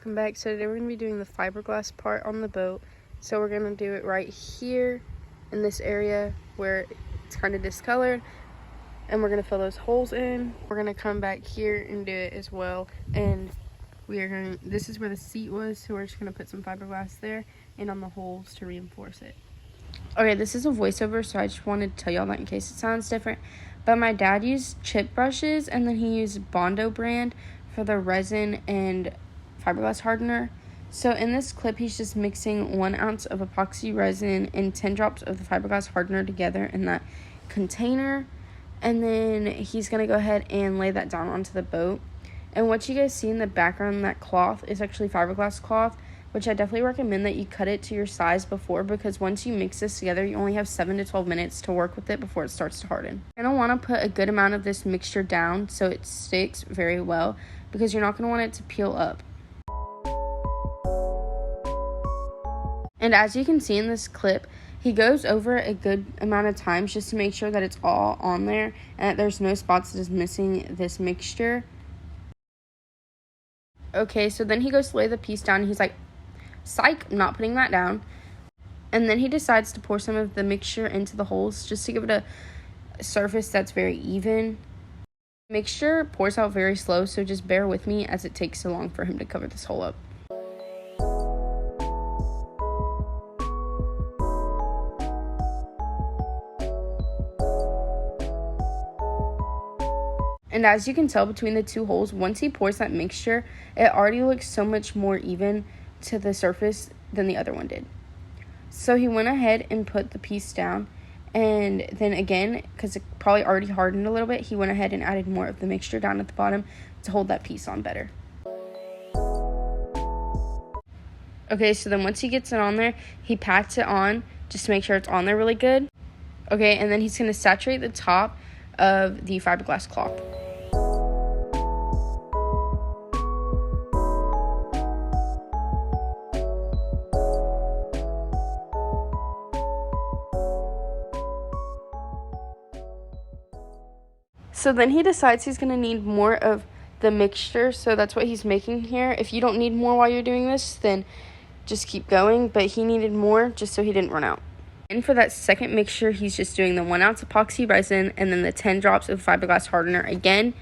Welcome back. So today we're going to be doing the fiberglass part on the boat. So we're going to do it right here in this area where it's kind of discolored, and we're going to fill those holes in. We're going to come back here and do it as well, and this is where the seat was, so we're just going to put some fiberglass there and on the holes to reinforce it. Okay, this is a voiceover, so I just wanted to tell y'all that in case it sounds different. But my dad used chip brushes, and then he used Bondo brand for the resin and fiberglass hardener. So in this clip, he's just mixing 1 ounce of epoxy resin and 10 drops of the fiberglass hardener together in that container, and then he's going to go ahead and lay that down onto the boat. And what you guys see in the background, that cloth is actually fiberglass cloth, which I definitely recommend that you cut it to your size before, because once you mix this together, you only have 7 to 12 minutes to work with it before it starts to harden. You're going to want to put a good amount of this mixture down so it sticks very well, because you're not going to want it to peel up. And as you can see in this clip, he goes over a good amount of times just to make sure that it's all on there and that there's no spots that is missing this mixture. Okay, so then he goes to lay the piece down and he's like, psych, I'm not putting that down. And then he decides to pour some of the mixture into the holes just to give it a surface that's very even. Mixture pours out very slow, so just bear with me as it takes so long for him to cover this hole up. And as you can tell between the two holes, once he pours that mixture, it already looks so much more even to the surface than the other one did. So he went ahead and put the piece down, and then again, because it probably already hardened a little bit, he went ahead and added more of the mixture down at the bottom to hold that piece on better. Okay, so then once he gets it on there, he pats it on just to make sure it's on there really good. Okay, and then he's going to saturate the top of the fiberglass cloth. So then he decides he's going to need more of the mixture, so that's what he's making here. If you don't need more while you're doing this, then just keep going, but he needed more just so he didn't run out. And for that second mixture, he's just doing the 1 ounce epoxy resin and then the 10 drops of fiberglass hardener again.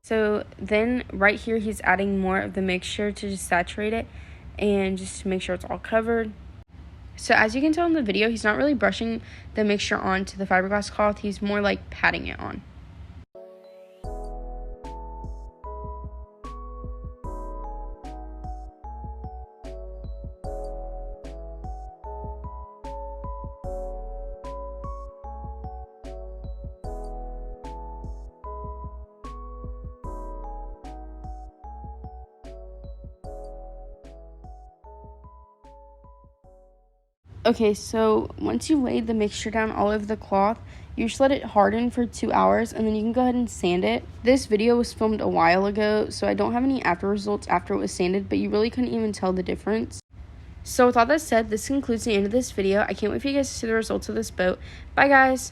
So then right here, he's adding more of the mixture to just saturate it and just to make sure it's all covered. So as you can tell in the video, he's not really brushing the mixture onto the fiberglass cloth. He's more like patting it on. Okay, so once you laid the mixture down all over the cloth, you just let it harden for 2 hours, and then you can go ahead and sand it. This video was filmed a while ago, so I don't have any after results after it was sanded, but you really couldn't even tell the difference. So with all that said, this concludes the end of this video. I can't wait for you guys to see the results of this boat. Bye, guys!